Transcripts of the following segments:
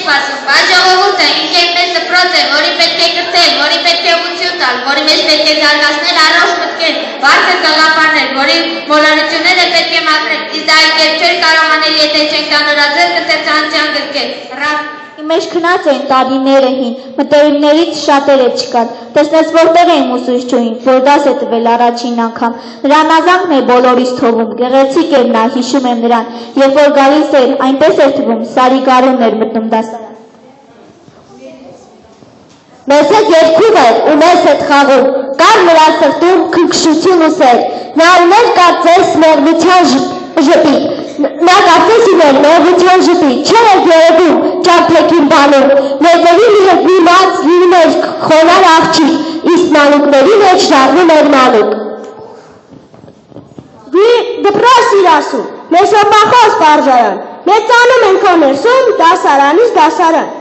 սպասում, բայց ժողովուրդը ինքերպես դպրոց է, որի պետք է կրթել, որի պետք է ուղղություն տալ, որի մեջ պետք է զարգացնել առողջ մտքեր, բարձր գաղափարներ, որի մոլորությունները պետք է մաքրել, իսկ դա այլ կերպ չէր կարող անել, եթե չենք տանորաձև կրթության գրկել։ Մեջ քնած էին տարիները հին, մտերիմներից շատերը չկան, տեսնես որտեղ էին ուսուցչուհին, որ դաս է տվել առաջին անգամ, նրան ազանքն է բոլորից թվում, գեղեցիկ էր նա, հիշում եմ նրան, երբ որ գալիս էր, այնպես էր թվում, սարի գարունն էր մտնում դասարան։ Մեզ հետ երկում էր ու մեզ հետ խաղում, կար նրա սրտում քնքշություն ու սեր, նա ուներ կարծես մեղմության ժպիտ, նա կարծես ուներ մեղմության ժպիտ, չէր երևում ճամփեքին բանում, մեզերի դիմաց լինում էր խոնար աղջիկ, իսկ մանուկների մեջ դառնում էր մանուկ։ Դպրոց իր ասում, մեզ հոպախոս վարժարան, մեծանում ենք ներսում դասարանից դասարան։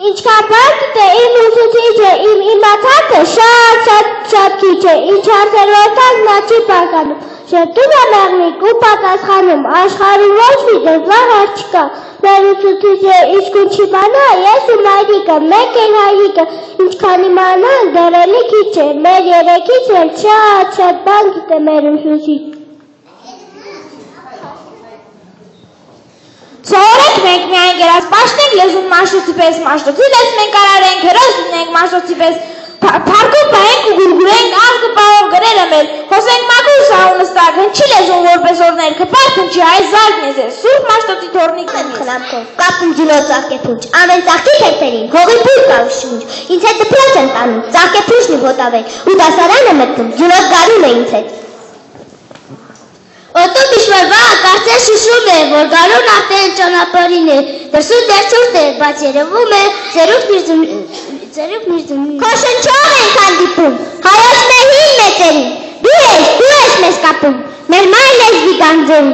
Ինչքան գիտե իմ ուսուցիչը, իմ իմացածը շատ քիչ է, ինչ հարցերով նա չի պատկանում, շտում է մեղմիկ ու պատասխանում, աշխարհում ոչ մի դժվար հարց չկա, մեր ուսուցիչը ինչքան չիմանա, ես ու մայրիկը, մեկ էլ հայրիկը, ինչքան իմանանք դեռ էլի քիչ է, մեր երեքից էլ շատ բան գիտե մեր ուսուցիչը։ Սովորենք մենք միայն գերած պաշտենք լեզուն մաշտոցի պես մաշտոցի լես մենք արարենք, հերոս լինենք մաշտոցի պես Փարկում պահենք ու գուրգուրենք աղգը պահով գրերը մեր, հոսենք մագուր սահունը ստակ, հնչի լեզուն որպես օրներ, կպարք հնչի այս զարգն է ձեզ, սուրբ մաշտոցի թորնիկ եմ խնամքով, կապում ջնոց ծաղկեփունչ, ամեն ծաղկի թերթերին, հողի բույր կա ու շունչ, ինձ հետ դպրոց են տանում, ծաղկեփունչն ու ոտավեր, ու դասարան է մտնում, ջնոց գարուն է ինձ հետ։ Օտոն դիշվարվա կարծես շշում է, որ գարուն աղտեն ճանապարհին է, դրսում դերցուրդ է, բայց երևում է Քո շնչով ենք հանդիպում, հայոց մեր հին մեծերին, դու ես մեզ կապում, մեր մայր լեզվի գանձերին,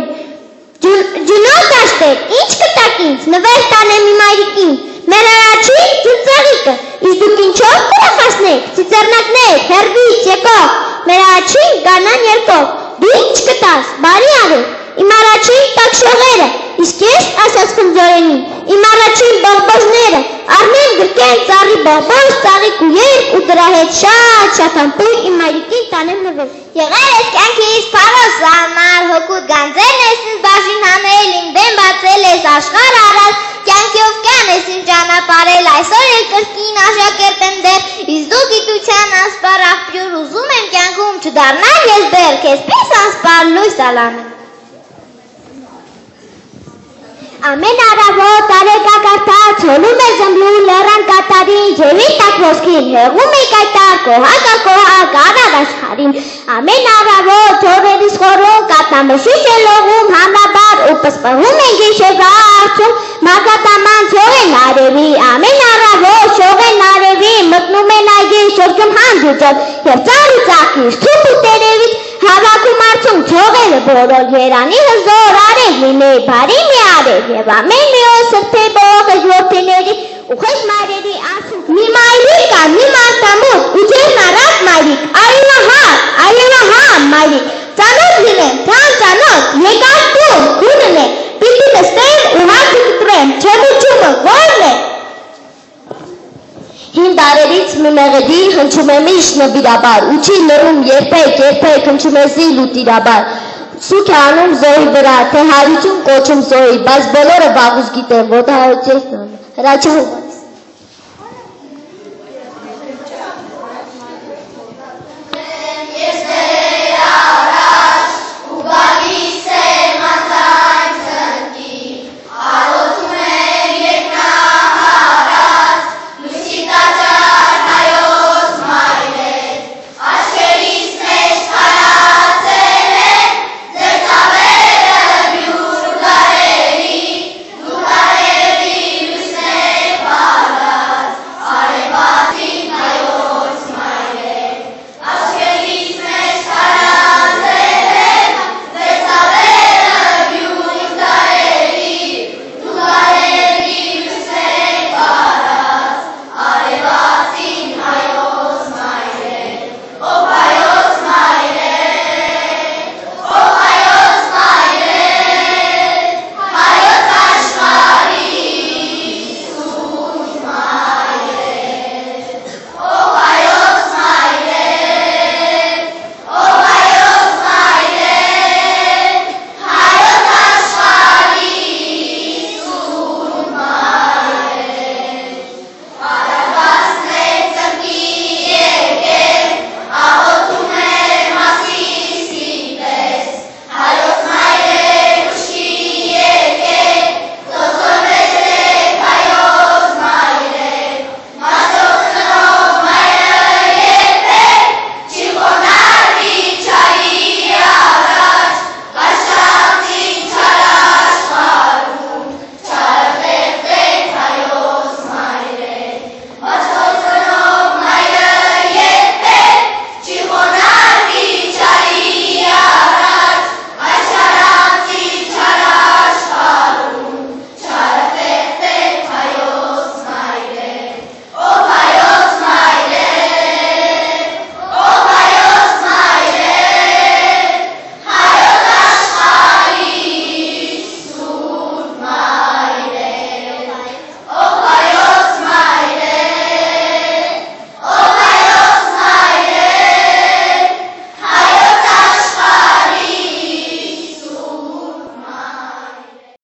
ջնոց աշտեր, ինչ կտակ ինձ, նվեր տանեմ իմ այրիկին, մեր առաջին ծծեղիկը, իսկ դուք ինչով կրախասնեք, ծիծեռնակներ, հերվից, եկող, մեր առաջին կանան երկով, դու ինչ կտաս, բարի արեք, իմ առաջին տակշողերը, իսկ ես ասաց խնձորենին, իմ առաջին բողբոժները, առնեմ գրկեն ծառի բողբոժ, ծաղիկ ու երկ ու դրա հետ շատ ամպույր իմ այրիկին տանեմ նվեր։ Եղել ես կյանքիս փարոս զարմար, հոգուտ գանձերն ես ինձ բաժին հանել, իմ դեմ բացել ես աշխարհ առած, կյանքով կան ես ինձ ճանապարհել, այսօր էլ կրկին աշակերտ եմ դեռ, իսկ դու գիտության ասպար աղբյուր ուզում եմ կյանքում չդառնալ ես դեռ, քեզպես ասպար լույս ալանեմ։ Ամեն առավոտ արեգակարտած, հոնում է զմբլու լեռան կատարին, ջևի տակ ոսկին, հեղում է կայտար, կոհակ, արար աշխարին, ամեն առավոտ թորերիս խորում, կատնամշուշ է լողում, համաբար ու պսպհում են գիշերվա արցում, մագատաման ցող են արևի, ամեն առավոտ շող են արևի, մտնում են այգի շրջում հանդիճով, և ծառի ծաղկից, թուփ ու տերևից, հավաքում արցում ցողերը բոլոր, երանի հզոր արև լինի, բարի մի արև, և ամեն մի օր սրբե բողոք որդիների ու խես մայրերի ասում, մի մայրիկ կա, մի մարդամոտ, ու ձերն առած մայրիկ, այևահա մայրիկ, ծանոթ լինեմ, ծանոթ, եկար տուն, գունն է, պիտի նստեմ ու հարցը կտրեմ, չեմուչումը, որն է։ Հին դարերից մի մեղեդի հնչում է միշտ նվիրաբար, ու չի լռում երբեք հնչում է զիլ ու տիրաբար, սուք է անում զոհի վրա, թե հարություն կոչում զոհի, բայց բոլորը վաղուց գիտեն, որ դա հայոց երկն է, հրաչահու